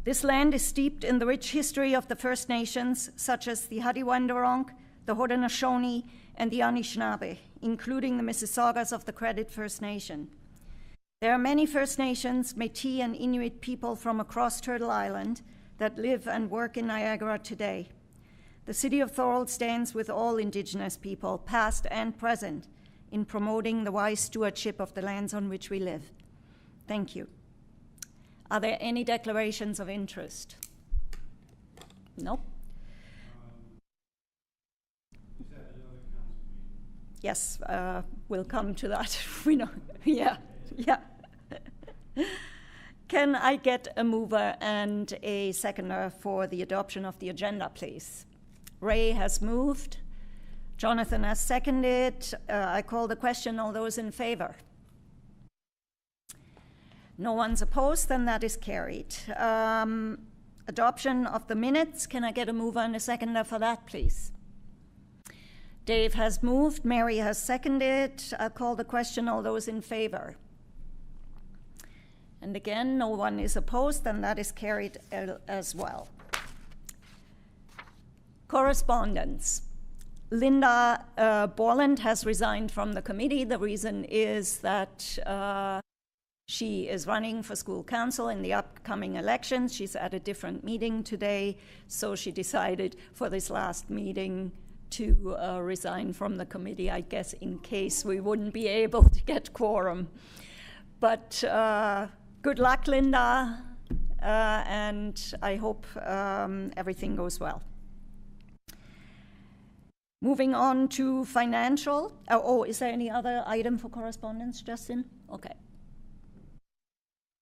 This land is steeped in the rich history of the First Nations, such as the Hadiwandurung, the Haudenosaunee, and the Anishinaabe, including the Mississaugas of the Credit First Nation. There are many First Nations, Métis, and Inuit people from across Turtle Island that live and work in Niagara today. The City of Thorold stands with all Indigenous people, past and present, in promoting the wise stewardship of the lands on which we live. Thank you. Are there any declarations of interest? No? Is that another council meeting? Yes, we'll come to that. We know. Yeah. Can I get a mover and a seconder for the adoption of the agenda, please? Ray has moved. Jonathan has seconded. I call the question. All those in favor? No one's opposed, then that is carried. Adoption of the minutes. Can I get a mover and a seconder for that, please? Dave has moved. Mary has seconded. I'll call the question. All those in favor? And again, no one is opposed, then that is carried as well. Correspondence. Linda Borland has resigned from the committee. The reason is that she is running for school council in the upcoming elections. She's at a different meeting today, so she decided for this last meeting to resign from the committee, I guess, in case we wouldn't be able to get quorum. But good luck, Linda, and I hope everything goes well. Moving on to financial. Is there any other item for correspondence, Justin? Okay.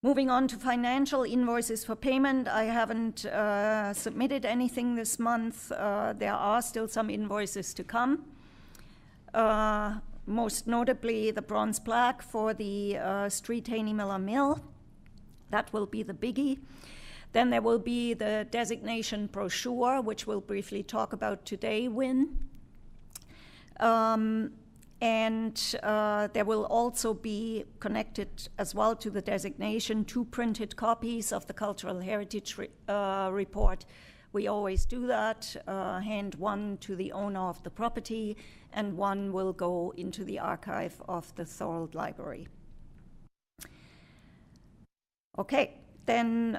Moving on to financial invoices for payment. I haven't submitted anything this month. There are still some invoices to come. Most notably, the bronze plaque for the Street Haney Miller Mill. That will be the biggie. Then there will be the designation brochure, which we'll briefly talk about today, Win. And there will also be connected as well to the designation 2 printed copies of the Cultural Heritage Report. We always do that, hand one to the owner of the property, and one will go into the archive of the Thorold Library. Okay, then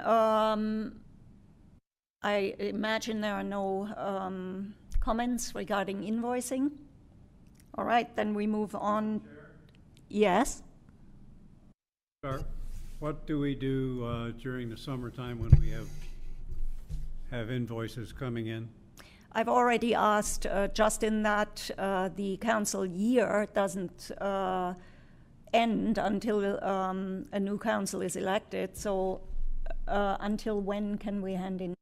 I imagine there are no comments regarding invoicing. All right, then we move on. Chair? Yes? Sir, what do we do during the summertime when we have invoices coming in? I've already asked Justin that the council year doesn't end until a new council is elected. So until when can we hand in?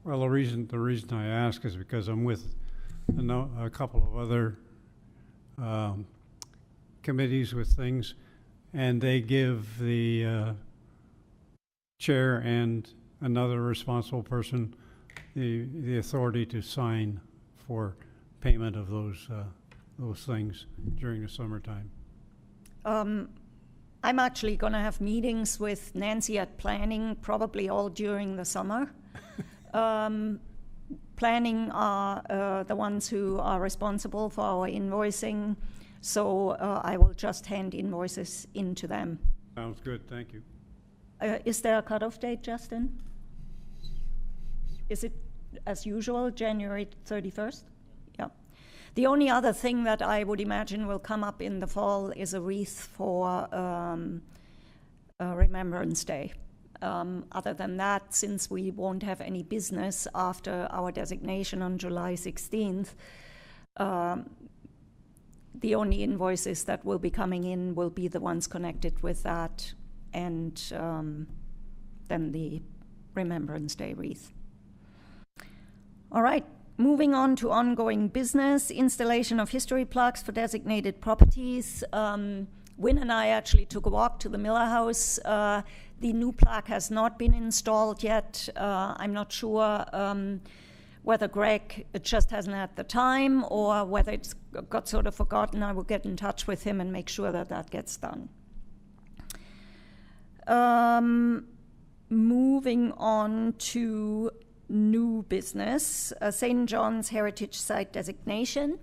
Well, the reason I ask is because I'm with a couple of other committees with things, and they give the chair and another responsible person the authority to sign for payment of those things during the summertime. I'm actually going to have meetings with Nancy at planning, probably all during the summer. Planning are the ones who are responsible for our invoicing, so I will just hand invoices into them. Sounds good, thank you. Is there a cutoff date, Justin? Is it, as usual, January 31st? Yeah. The only other thing that I would imagine will come up in the fall is a wreath for Remembrance Day. Other than that, since we won't have any business after our designation on July 16th, the only invoices that will be coming in will be the ones connected with that, and then the Remembrance Day wreath. All right, moving on to ongoing business, installation of history plaques for designated properties. Win and I actually took a walk to the Miller House. The new plaque has not been installed yet. I'm not sure whether Greg just hasn't had the time or whether it's got sort of forgotten. I will get in touch with him and make sure that that gets done. moving on to new business, St. John's Heritage Site designation.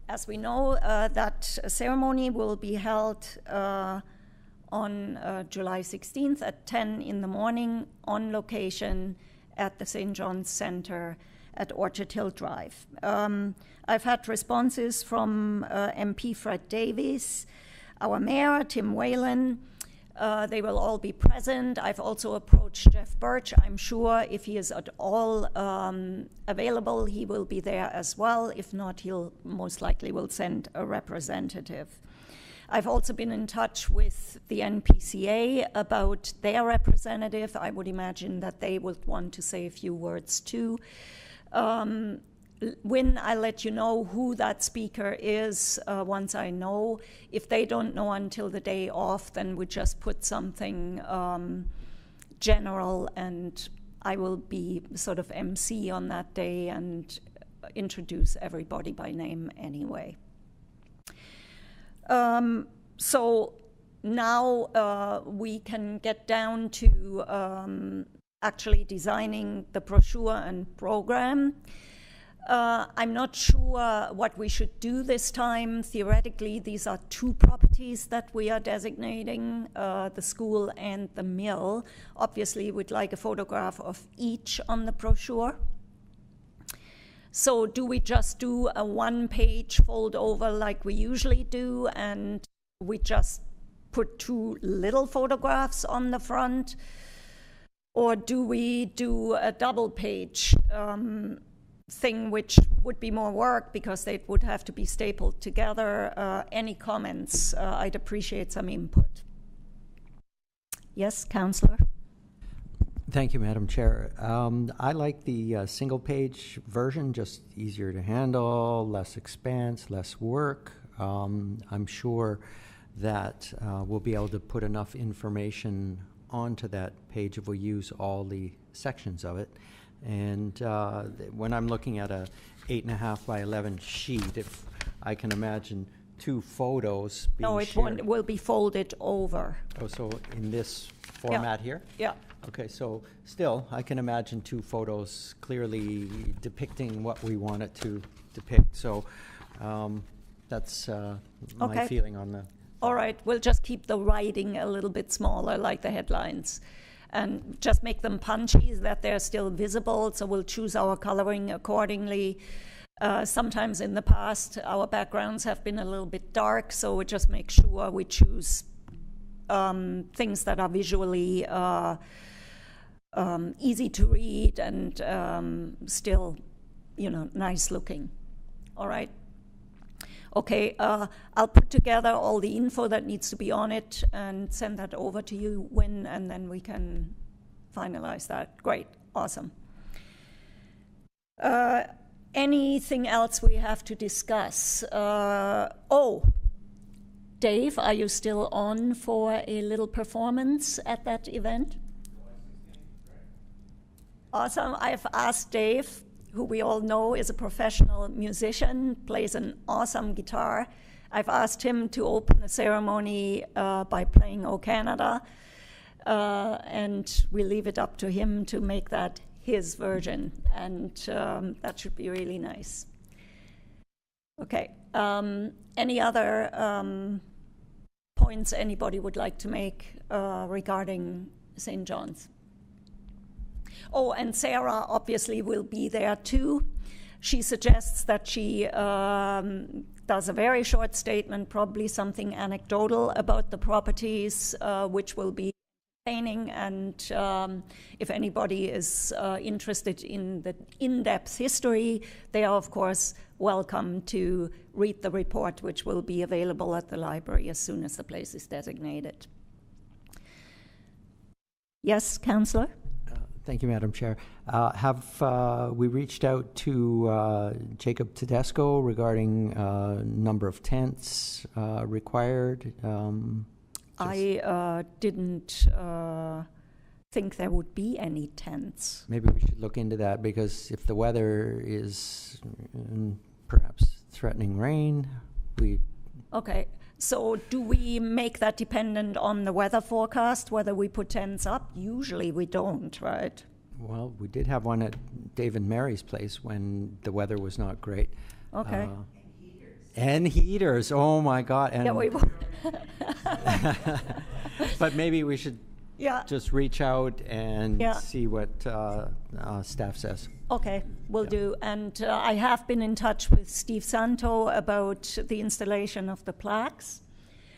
As we know, that ceremony will be held on July 16th at 10 in the morning on location at the St. John's Center at Orchard Hill Drive. I've had responses from MP Fred Davies, our mayor, Tim Whalen. They will all be present. I've also approached Jeff Birch. I'm sure if he is at all available, he will be there as well. If not, he'll most likely will send a representative. I've also been in touch with the NPCA about their representative. I would imagine that they would want to say a few words too. When I let you know who that speaker is, once I know. If they don't know until the day off, then we just put something general, and I will be sort of MC on that day and introduce everybody by name anyway. So now we can get down to actually designing the brochure and program. I'm not sure what we should do this time. Theoretically, these are two properties that we are designating, the school and the mill. Obviously, we'd like a photograph of each on the brochure. So do we just do a one-page fold over like we usually do, and we just put two little photographs on the front? Or do we do a double-page thing, which would be more work because they would have to be stapled together? Any comments? I'd appreciate some input. Yes, Councillor? Thank you, Madam Chair. I like the single-page version, just easier to handle, less expense, less work. I'm sure that we'll be able to put enough information onto that page if we use all the sections of it. And when I'm looking at a 8.5 by 11 sheet, if I can imagine two photos being No, it shared. will be folded over. Oh, so in this format here? Yeah. Okay, so still, I can imagine two photos clearly depicting what we want it to depict. So that's my feeling on the... All right, we'll just keep the writing a little bit smaller, like the headlines, and just make them punchy, that they're still visible, so we'll choose our coloring accordingly. Sometimes in the past, our backgrounds have been a little bit dark, so we just make sure we choose things that are visually easy to read and still, nice looking. All right. Okay, I'll put together all the info that needs to be on it and send that over to you and then we can finalize that. Great, awesome. Anything else we have to discuss? Dave, are you still on for a little performance at that event? Awesome, I've asked Dave, who we all know is a professional musician, plays an awesome guitar. I've asked him to open the ceremony by playing O Canada, and we leave it up to him to make that his version, and that should be really nice. Okay, any other points anybody would like to make regarding St. John's? Oh, and Sarah obviously will be there too. She suggests that she does a very short statement, probably something anecdotal about the properties, which will be entertaining. And if anybody is interested in the in-depth history, they are, of course, welcome to read the report, which will be available at the library as soon as the place is designated. Yes, Councillor? Thank you, Madam Chair. Have we reached out to Jacob Tedesco regarding number of tents required? I didn't think there would be any tents. Maybe we should look into that, because if the weather is perhaps threatening rain, we... Okay. So do we make that dependent on the weather forecast, whether we put tents up? Usually we don't, right? Well, we did have one at Dave and Mary's place when the weather was not great. Okay. And heaters, oh my God. And Yeah, we but maybe we should Yeah. just reach out and Yeah. see what staff says. Okay, will Yeah. do. And I have been in touch with Steve Santo about the installation of the plaques.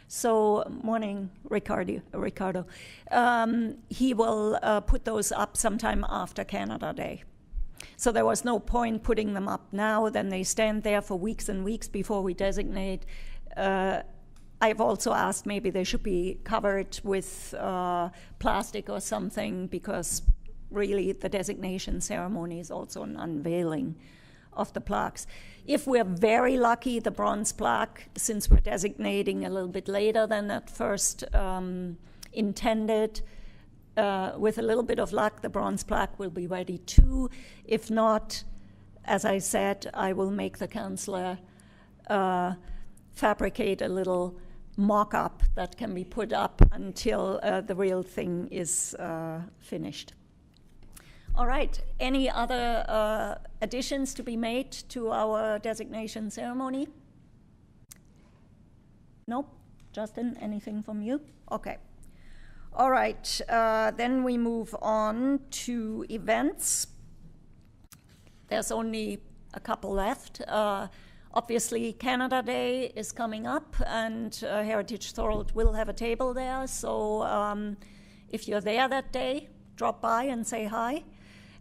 So, morning, Ricardo. He will put those up sometime after Canada Day. So there was no point putting them up now, then they stand there for weeks and weeks before we designate. I've also asked maybe they should be covered with plastic or something, because really the designation ceremony is also an unveiling of the plaques. If we're very lucky, the bronze plaque, since we're designating a little bit later than at first intended, with a little bit of luck, the bronze plaque will be ready too. If not, as I said, I will make the councillor fabricate a little mock-up that can be put up until the real thing is finished. All right, any other additions to be made to our designation ceremony? Nope. Justin, anything from you? Okay. All right, then we move on to events. There's only a couple left. Obviously, Canada Day is coming up, and Heritage Thorold will have a table there. So if you're there that day, drop by and say hi.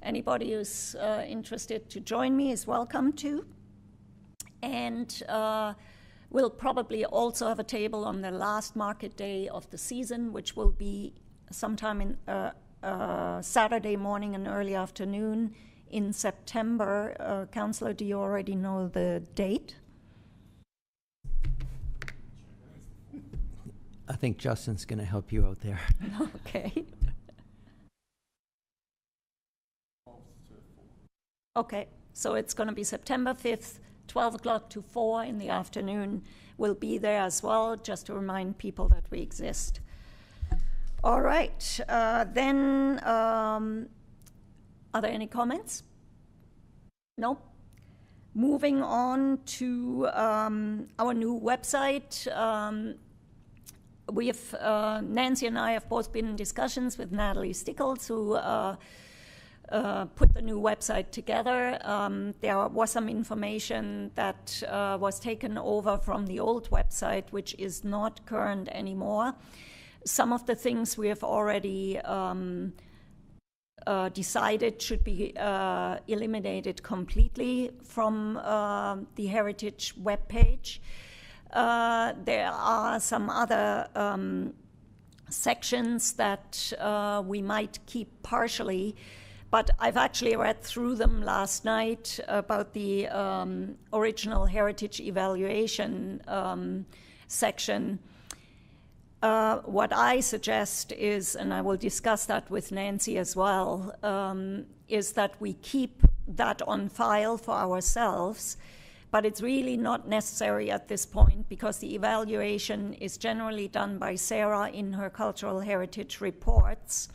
Anybody who's interested to join me is welcome to. And we'll probably also have a table on the last market day of the season, which will be sometime in Saturday morning and early afternoon in September. Councillor, do you already know the date? I think Justin's going to help you out there. Okay. Okay, so it's going to be September 5th, 12 o'clock to 4 in the afternoon. We'll be there as well, just to remind people that we exist. All right, then, are there any comments? No? Moving on to our new website. Nancy and I have both been in discussions with Natalie Stickles, who put the new website together. There was some information that was taken over from the old website, which is not current anymore. Some of the things we have already decided should be eliminated completely from the Heritage webpage. There are some other sections that we might keep partially, but I've actually read through them last night about the original Heritage evaluation section. What I suggest is, and I will discuss that with Nancy as well, is that we keep that on file for ourselves, but it's really not necessary at this point because the evaluation is generally done by Sarah in her cultural heritage reports.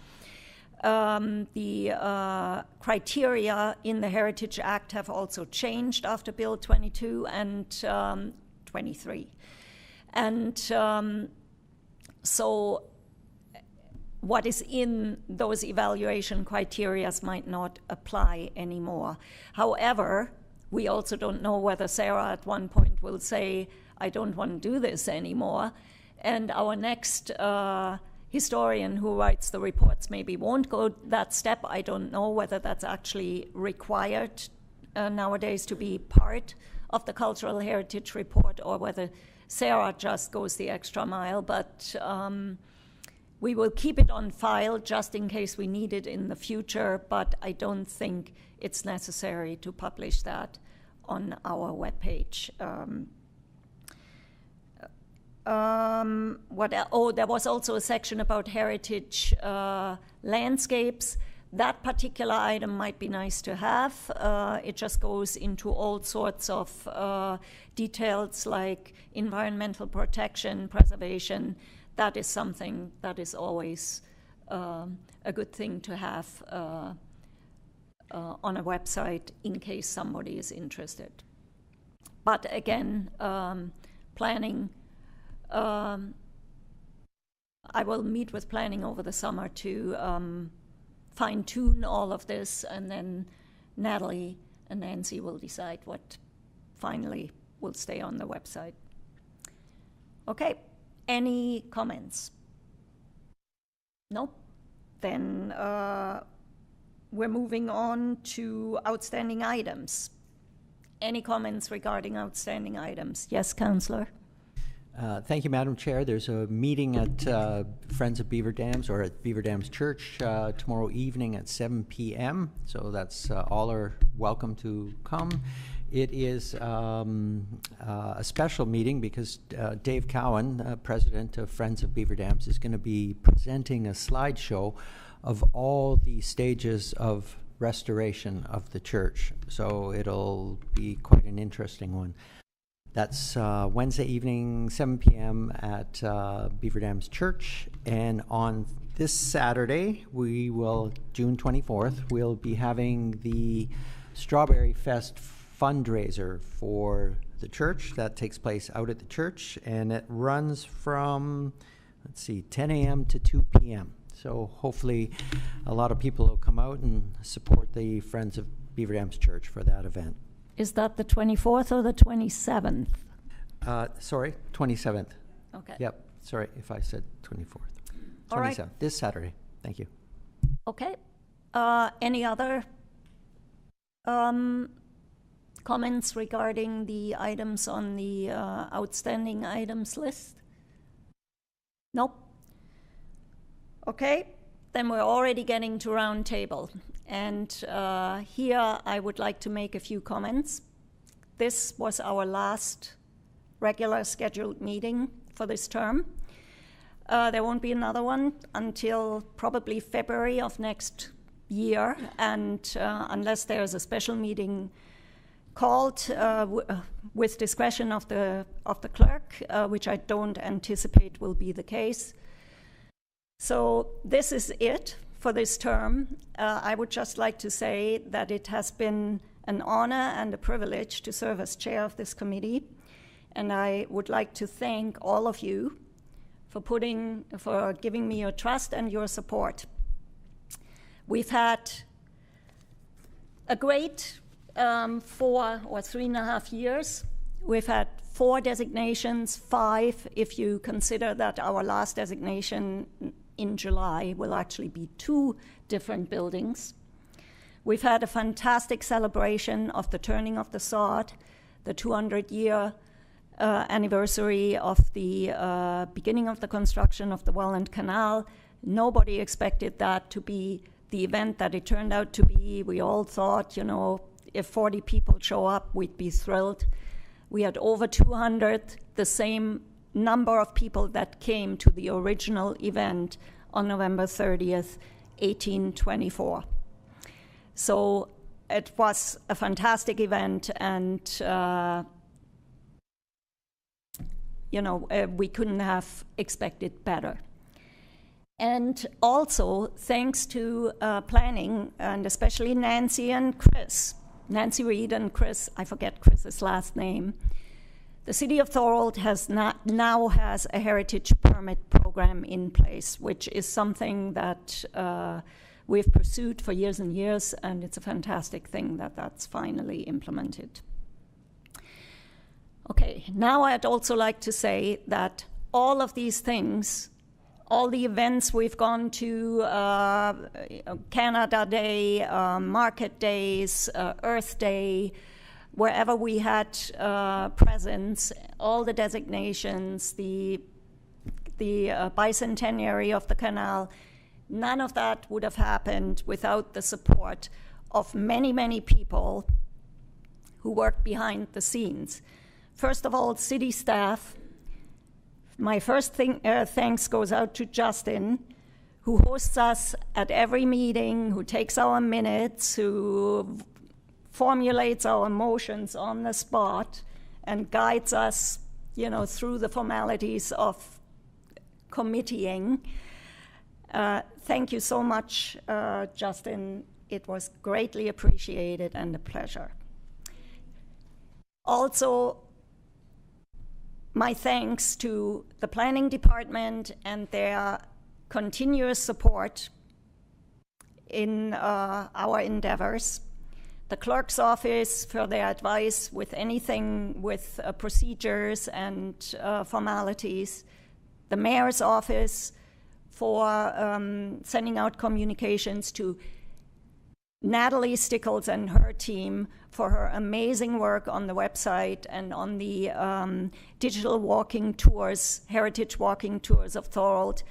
The criteria in the Heritage Act have also changed after Bill 22 and 23. And so what is in those evaluation criteria might not apply anymore. However, we also don't know whether Sarah at one point will say, I don't want to do this anymore. And our next historian who writes the reports maybe won't go that step. I don't know whether that's actually required nowadays to be part of the cultural heritage report, or whether Sarah just goes the extra mile, but we will keep it on file just in case we need it in the future, but I don't think it's necessary to publish that on our webpage. There was also a section about heritage landscapes. that particular item might be nice to have. It just goes into all sorts of details like environmental protection, preservation. That is something that is always a good thing to have on a website in case somebody is interested. But again, planning, I will meet with planning over the summer to fine-tune all of this, and then Natalie and Nancy will decide what finally will stay on the website. Okay, any comments? Nope. Then we're moving on to outstanding items. Any comments regarding outstanding items? Yes, Councillor? Thank you, Madam Chair. There's a meeting at Friends of Beaver Dams, or at Beaver Dams Church tomorrow evening at 7 p.m. So that's all are welcome to come. It is a special meeting because Dave Cowan, President of Friends of Beaver Dams, is going to be presenting a slideshow of all the stages of restoration of the church. So it'll be quite an interesting one. That's Wednesday evening, 7 p.m. at Beaver Dams Church. And on this Saturday, we will, June 24th, we'll be having the Strawberry Fest fundraiser for the church. That takes place out at the church, and it runs from, 10 a.m. to 2 p.m. So hopefully a lot of people will come out and support the Friends of Beaver Dams Church for that event. Is that the 24th or the 27th? Sorry, 27th. Okay. Yep, sorry if I said 24th. 27th, All right. This Saturday. Thank you. Okay. Any other comments regarding the items on the outstanding items list? Nope. Okay, then we're already getting to round table. And here I would like to make a few comments. This was our last regular scheduled meeting for this term. There won't be another one until probably February of next year, and unless there's a special meeting called with discretion of the clerk, which I don't anticipate will be the case. So this is it for this term. I would just like to say that it has been an honor and a privilege to serve as chair of this committee, and I would like to thank all of you for giving me your trust and your support. We've had a great 4 or 3.5 years. We've had 4 designations, 5 if you consider that our last designation in July will actually be 2 different buildings. We've had a fantastic celebration of the turning of the sod, the 200-year anniversary of the beginning of the construction of the Welland Canal. Nobody expected that to be the event that it turned out to be. We all thought, if 40 people show up, we'd be thrilled. We had over 200, the same number of people that came to the original event on November 30th, 1824. So it was a fantastic event, and we couldn't have expected better. And also, thanks to planning, and especially Nancy Reed and Chris, I forget Chris's last name, the City of Thorold now has a heritage permit program in place, which is something that we've pursued for years and years, and it's a fantastic thing that that's finally implemented. Okay, now I'd also like to say that all of these things, all the events we've gone to, Canada Day, Market Days, Earth Day, wherever we had presence, all the designations, the bicentenary of the canal, none of that would have happened without the support of many, many people who worked behind the scenes. First of all, city staff. My first thanks goes out to Justin, who hosts us at every meeting, who takes our minutes, who formulates our motions on the spot, and guides us, through the formalities of committeeing. Thank you so much, Justin. It was greatly appreciated and a pleasure. Also, my thanks to the planning department and their continuous support in our endeavors, the clerk's office for their advice with anything with procedures and formalities, the mayor's office for sending out communications to Natalie Stickles and her team for her amazing work on the website and on the digital walking tours, heritage walking tours of Thorold,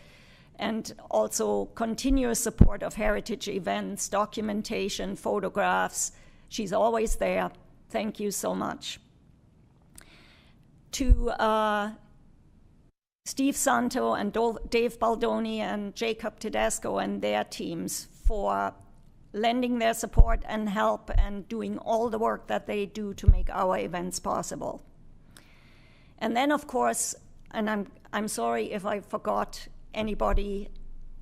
and also continuous support of heritage events, documentation, photographs. She's always there. Thank you so much. To Steve Santo and Dave Baldoni and Jacob Tedesco and their teams for lending their support and help and doing all the work that they do to make our events possible. And then, of course, and I'm sorry if I forgot anybody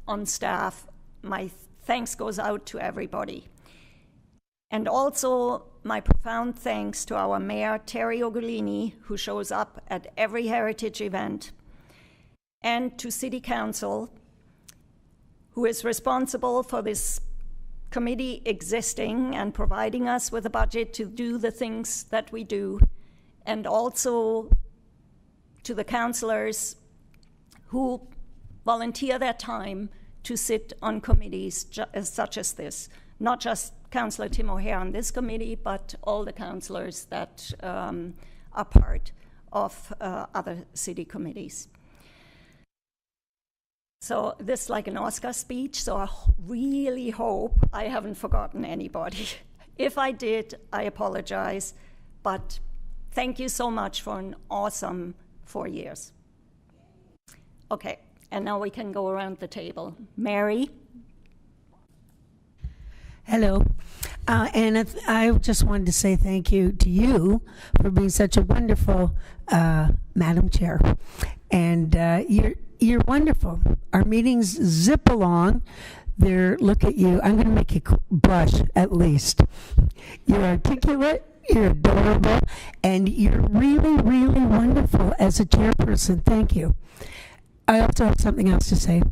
on staff, my thanks goes out to everybody. And also my profound thanks to our mayor, Terry Ogolini, who shows up at every heritage event, and to City Council, who is responsible for this committee existing and providing us with a budget to do the things that we do, and also to the councillors who volunteer their time to sit on committees such as this. Not just Councillor Tim O'Hare on this committee, but all the councillors that are part of other city committees. So this is like an Oscar speech, so I really hope I haven't forgotten anybody. If I did, I apologize, but thank you so much for an awesome 4 years. Okay, and now we can go around the table. Mary? Hello. And I just wanted to say thank you to you for being such a wonderful Madam Chair. And you're wonderful. Our meetings zip along. Look at you. I'm going to make you blush at least. You're articulate, you're adorable, and you're really, really wonderful as a chairperson. Thank you. I also have something else to say.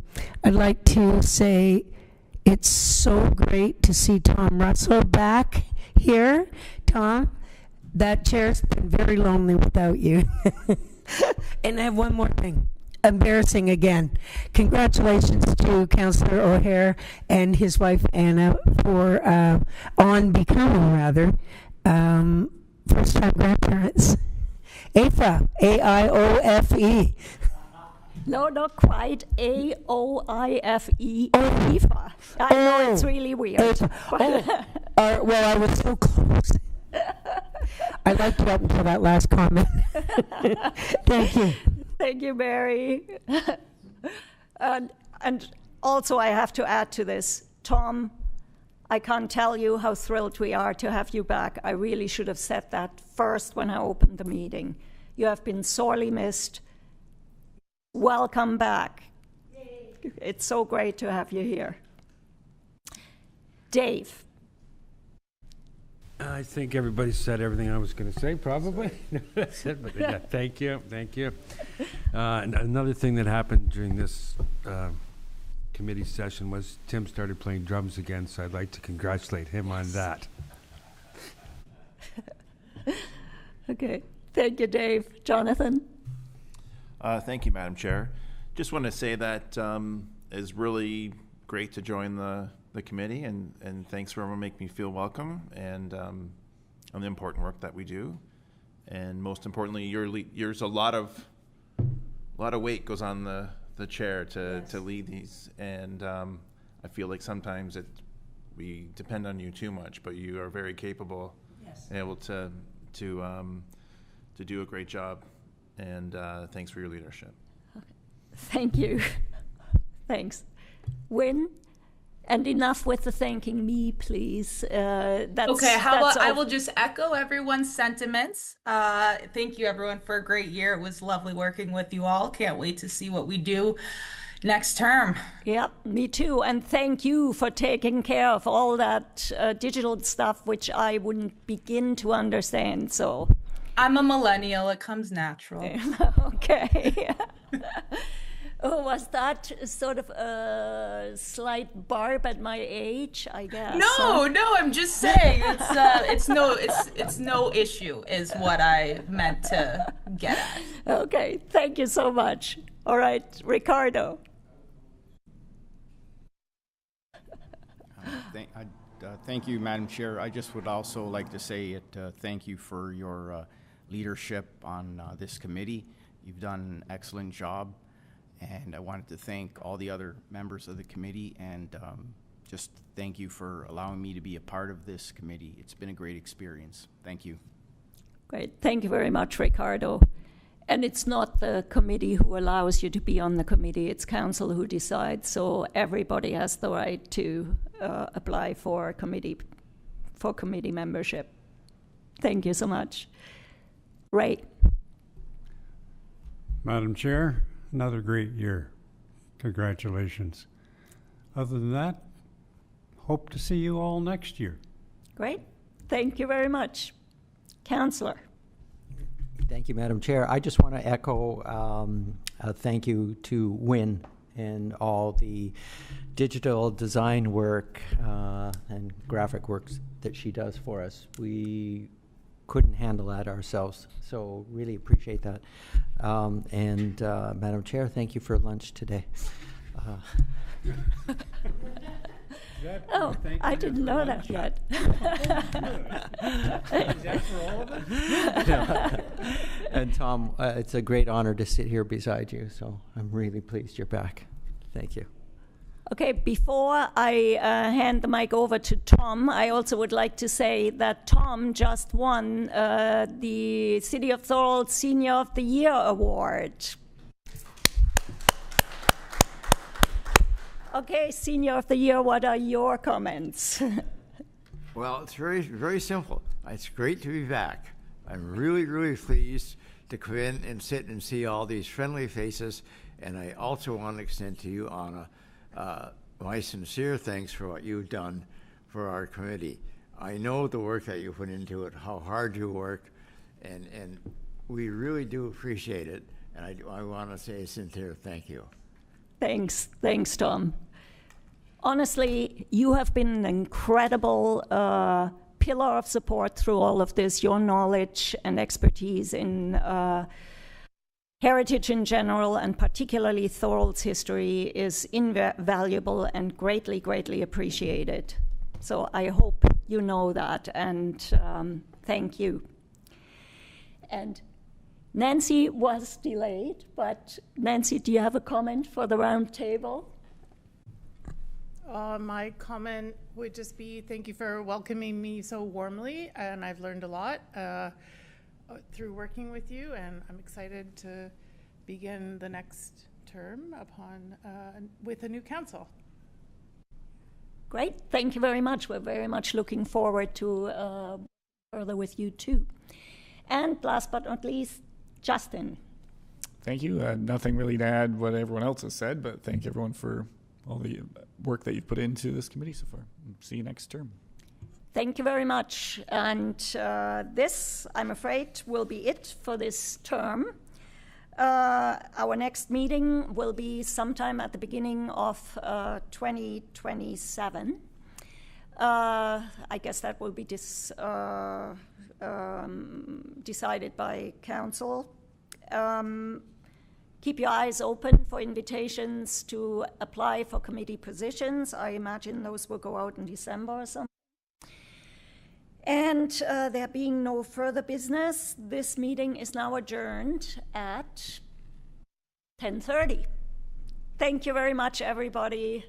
I'd like to say it's so great to see Tom Russell back here. Tom, that chair's been very lonely without you. And I have one more thing. Embarrassing again. Congratulations to Councillor O'Hare and his wife Anna for first-time grandparents. AIOFE, A-I-O-F-E. No, not quite. A-O-I-F-E. IFA. I know it's really weird. Well, I was so close. I liked you up until that last comment. Thank you. Thank you, Mary. And also I have to add to this, Tom, I can't tell you how thrilled we are to have you back. I really should have said that first when I opened the meeting. You have been sorely missed. Welcome back. Yay. It's so great to have you here. Dave. I think everybody said everything I was going to say, probably. That's it, but yeah, thank you. And another thing that happened during this committee session was Tim started playing drums again, so I'd like to congratulate him on that. Okay, thank you, Dave. Jonathan? Thank you, Madam Chair. Just want to say that it's really great to join the committee, and thanks for everyone making me feel welcome and on the important work that we do. And most importantly, there's a lot of weight goes on the chair to lead these, and I feel like sometimes we depend on you too much, but you are very capable and able to do a great job. And thanks for your leadership. Thank you. Thanks. Win. And enough with the thanking me, please. Okay, how about I will just echo everyone's sentiments. Thank you, everyone, for a great year. It was lovely working with you all. Can't wait to see what we do next term. Yep, me too. And thank you for taking care of all that digital stuff, which I wouldn't begin to understand. So I'm a millennial. It comes natural. Okay. Oh, was that sort of a slight barb at my age, I guess? No, I'm just saying it's no issue is what I meant to get at. Okay, thank you so much. All right, Ricardo. Thank you, Madam Chair. I just would also like to say thank you for your leadership on this committee. You've done an excellent job. And I wanted to thank all the other members of the committee and just thank you for allowing me to be a part of this committee. It's been a great experience. Thank you. Great. Thank you very much, Ricardo. And it's not the committee who allows you to be on the committee. It's council who decides. So everybody has the right to apply for committee membership. Thank you so much. Ray. Madam Chair, another great year. Congratulations. Other than that, hope to see you all next year. Great. Thank you very much. Councillor. Thank you, Madam Chair. I just want to echo a thank you to Win and all the digital design work and graphic works that she does for us. We couldn't handle that ourselves, so really appreciate that. And Madam Chair, thank you for lunch today. Oh, I didn't know that yet. Is that for all of us? And Tom, it's a great honor to sit here beside you, so I'm really pleased you're back. Thank you. Okay, before I hand the mic over to Tom, I also would like to say that Tom just won the City of Thorold Senior of the Year Award. Okay, Senior of the Year, what are your comments? Well, it's very, very simple. It's great to be back. I'm really, really pleased to come in and sit and see all these friendly faces, and I also want to extend to you, Anna, my sincere thanks for what you've done for our committee. I know the work that you put into it, how hard you work, and we really do appreciate it. And I want to say a sincere thank you. Thanks, Tom. Honestly, you have been an incredible pillar of support through all of this. Your knowledge and expertise in heritage in general, and particularly Thorold's history, is invaluable and greatly, greatly appreciated. So I hope you know that, and thank you. And Nancy was delayed, but Nancy, do you have a comment for the round table? My comment would just be thank you for welcoming me so warmly, and I've learned a lot through working with you, and I'm excited to begin the next term with a new council. Great, thank you very much. We're very much looking forward to further with you too. And last but not least, Justin. Thank you. Nothing really to add what everyone else has said, but thank everyone for all the work that you've put into this committee so far. See you next term. Thank you very much. And this, I'm afraid, will be it for this term. Our next meeting will be sometime at the beginning of 2027. I guess that will be decided by council. Keep your eyes open for invitations to apply for committee positions. I imagine those will go out in December or something. And there being no further business, this meeting is now adjourned at 10:30. Thank you very much, everybody.